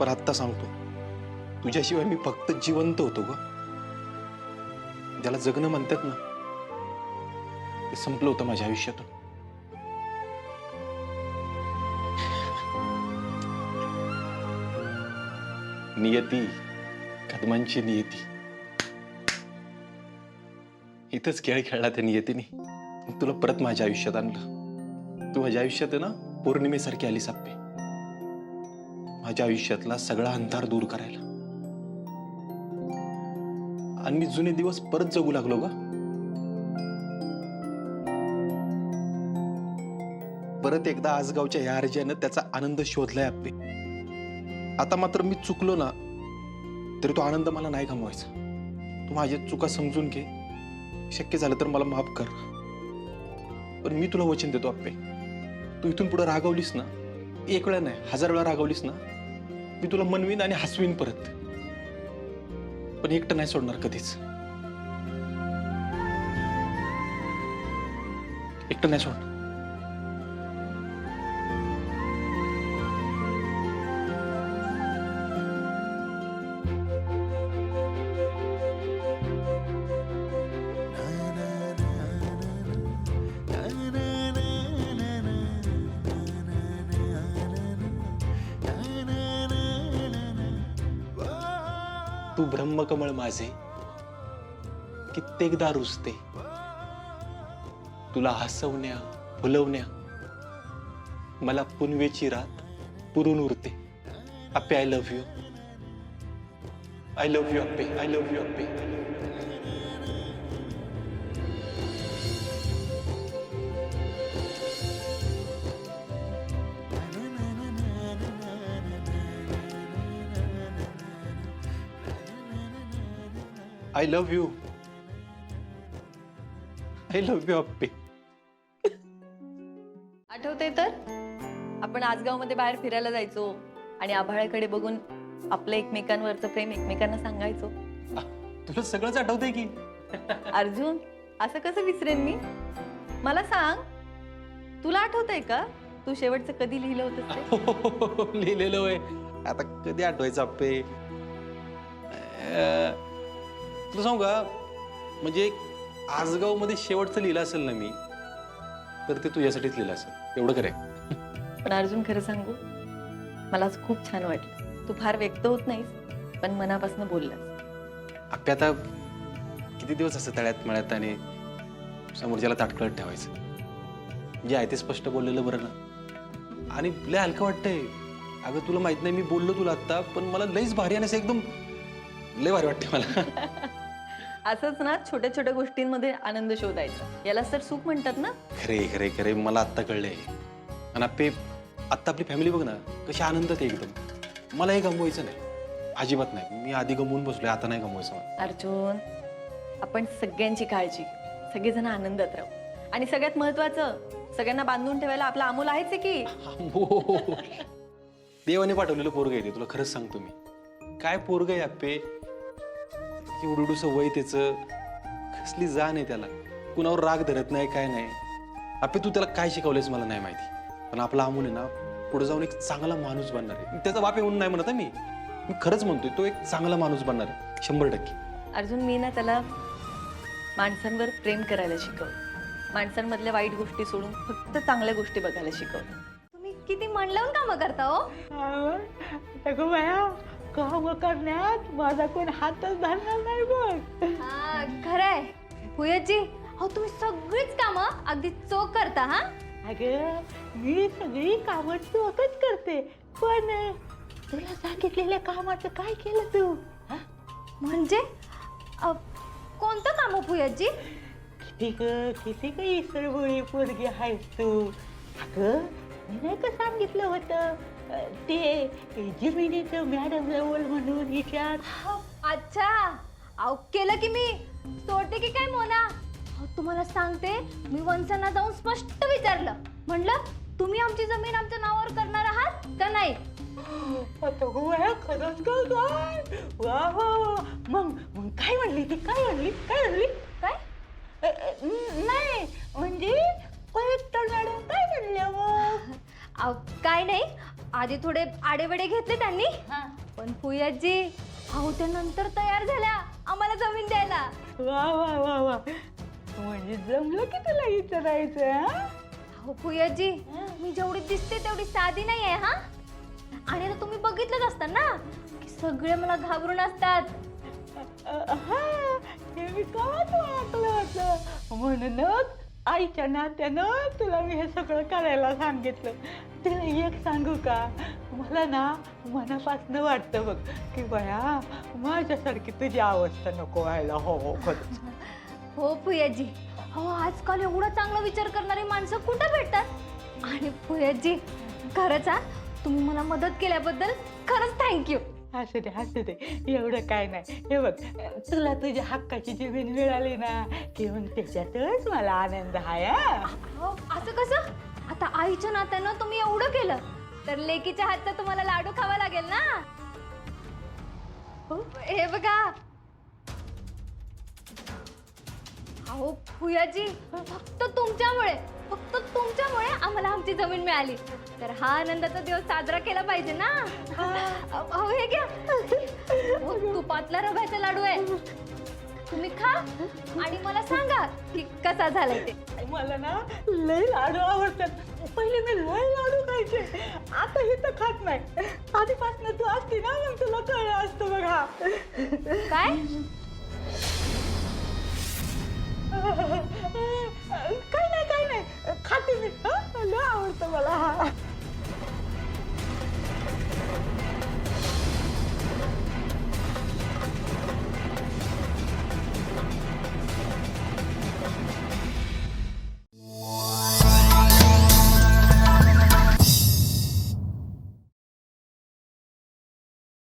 पण आत्ता सांगतो, तुझ्याशिवाय मी फक्त जिवंत होतो ग. ज्याला जगणं म्हणतात ना, ते संपलं होतं माझ्या आयुष्यातून. नियती, कदमांची नियती. इथंच खेळ खेळला त्या नियतीने. तुला परत माझ्या आयुष्यात आणलं. तू माझ्या आयुष्यात आहे ना, पौर्णिमेसारखी आली साप्पे. माझ्या आयुष्यातला सगळा अंधार दूर करायला. आणि मी जुने दिवस परत जगू लागलो ग. परत एकदा आजगावच्या या अर्जानं त्याचा आनंद शोधलाय आप्पे. आता मात्र मी चुकलो ना, तरी तो आनंद मला नाही गमवायचा. तू माझ्या चुका समजून घे. शक्य झालं तर मला माफ कर. पण मी तुला वचन देतो आप्पे, तू इथून पुढे रागवलीस ना, एक वेळा नाही 1000 वेळा रागवलीस ना, मी तुला मनवीन आणि हसवीन परत. पण एकटं नाही सोडणार कधीच. एकटं नाही सोडणार. तू ब्रह्मकमळ माझे कित्येकदा रुजते. तुला हसवण्या फुलवण्या मला पुनवेची रात पुरून उरते. Appe, I love you. I love you Appe. I love you Appe. I love you. I love you Appe. आठवतंय तर आपण आजगावमध्ये बाहेर फिरायला जायचो आणि आभाळाकडे बघून आपलं एकमेकांवरचं प्रेम एकमेकांना सांगायचो. तुला सगळंच आठवतंय की. अर्जुन, असं कसं विसरेन मी? मला सांग, तुला आठवतंय का तू शेवटचं कधी लिहिलं होतं ते? लिहिलेलं होय. आता कधी आठवायचं आप्पे? तुला सांगू का, म्हणजे आजगाव मध्ये शेवटचं लिहिलं असेल ना मी, तर ते तुझ्यासाठीच लिहिलं असेल. एवढं खरंय. पण अर्जुन, खरं सांगू, मला आज खूप छान वाटलं. तू फार व्यक्त होत नाहीस, पण मनापासून बोललास. आप्पे, आता किती दिवस असं तळ्यात मळ्यात आणि समोरच्याला ताटकळत ठेवायचं. जे आहे ते स्पष्ट बोललेलं बरं ना. आणि लय हलकं वाटतंय. अगं तुला माहित नाही, मी बोललो तुला आता, पण मला लईच भारी आणि असं एकदम लय भारी वाटते मला. असंच ना, छोट्या छोट्या गोष्टींमध्ये आनंद शोधायचा. याला तर सुख म्हणतात ना. खरे खरे खरे, मला आत्ता कळलंय. आणि आप्पे, आत्ता आपली फॅमिली बघ ना, कशी आनंदात आहे एकदम. मला हे गमवायचं नाही, अजिबात नाही. मी आधी गमवून बसलोय, आता नाही गमवायचं मला. अर्जुन, आपण सगळ्यांची काळजी, सगळेजण आनंदात राहू. आणि सगळ्यात महत्वाचं, सगळ्यांना बांधून ठेवायला आपला अमोल आहेच आहे की. देवाने पाठवलेलं पोरग आहे ते. तुला खरंच सांगतो मी, काय पोरग आहे आप्पे. एवढूसं वय त्याचं, कसली जाण आहे त्याला. कुणावर राग धरत नाही, काय नाही. आप्पे, तू त्याला काय शिकवलेस मला नाही माहिती, पण आपला अमोल आहे ना, पुढे जाऊन एक चांगला माणूस बनणार आहे. त्याचा बाप येऊन नाही म्हणत मी खरंच म्हणतोय, तो एक चांगला माणूस बनणार आहे 100%. अर्जुन, मी ना त्याला माणसांवर प्रेम करायला शिकवलं. माणसांमधल्या वाईट गोष्टी सोडून फक्त चांगल्या गोष्टी बघायला शिकवलं. तुम्ही किती मन लावून कामं करता हो. अगं बाया, काम करण्यात माझा कोण हातच धरणार नाही बघ. हा, खरंय भुयजी. हो, तुम्ही सगळीच कामं अगदी चोख करता. हा, अगं मी सगळी कामं चोखच करते, पण तुला सांगितलेल्या कामाचं काय केलं तू? म्हणजे कोणतं काम हो भुयजी? किती ग इसरभोळी पोरगी आहेस तू. अगं मी नाही का सांगितलं होतं ते जिमिनीचं मॅडम जवळ म्हणून विचार. अच्छा, अहो केलं की मी सोडते की काय मोना. तुम्हाला सांगते, मी वंशांना जाऊन स्पष्ट विचारलं. म्हणलं, तुम्ही आमची जमीन आमच्या नावावर करणार आहात का नाही? आता गोव्या खरंच का काय? वा वा. मग काय म्हणली ती? काय नाही म्हणजे कलेक्टर मॅडम काय म्हणल्या मग? काय नाही, आधी थोडे आडेवडे घेतले त्यांनी, हा. पण फुयाजी अहो त्या नंतर तयार झाल्या आम्हाला जमीन द्यायला. वा वा वा वा, म्हणजे जमलं की तुला इथं राहायचं हा? अहो फुयाजी मी जेवढी दिसते तेवढी साधी नाही आहे हा. आणि आता तुम्ही बघितलंच असतं ना की सगळे मला घाबरून असतात. हा, हे मी काच वाटलं होतं, म्हणूनच आईच्या नात्यानं तुला मी हे सगळं करायला सांगितलं. तुला एक सांगू का, मला ना मनापासनं वाटतं बघ की बया माझ्यासारखी तुझी अवस्था नको व्हायला. हो हो खरंच. हो फुयाजी, हो आजकाल एवढा चांगला विचार करणारी माणसं कुठं भेटतात. आणि फुयाजी खरंच हा, तुम्ही मला मदत केल्याबद्दल खरंच थँक्यू. असू दे एवढं काय नाही. हे बघ, तुला तुझ्या हक्काची जमीन मिळाली ना की मग त्याच्यातच मला आनंद आहे. अहो, असं कसं? आता आईच्या नात्यानं तुम्ही एवढं केलं तर लेकीच्या हातचा तुम्हाला लाडू खावा लागेल ना. हे बघा. अहो फुयाजी, फक्त तुमच्यामुळे आम्हाला आमची जमीन मिळाली, तर हा आनंदाचा दिवस साजरा केला पाहिजे ना. अहो हे घ्या, हो, तुपातला रव्याचा लाडू आहे. तुम्ही खा आणि मला सांगा की कसा झालाय ते. मला ना लय लाडू आवडतात. पहिले मी लय लाडू खायचे, आता हे तर खात नाही. आधीपासून तू असती ना मग तुला कळलं असतं बघा. काय? काय नाही खाते मी. लय आवडतं मला.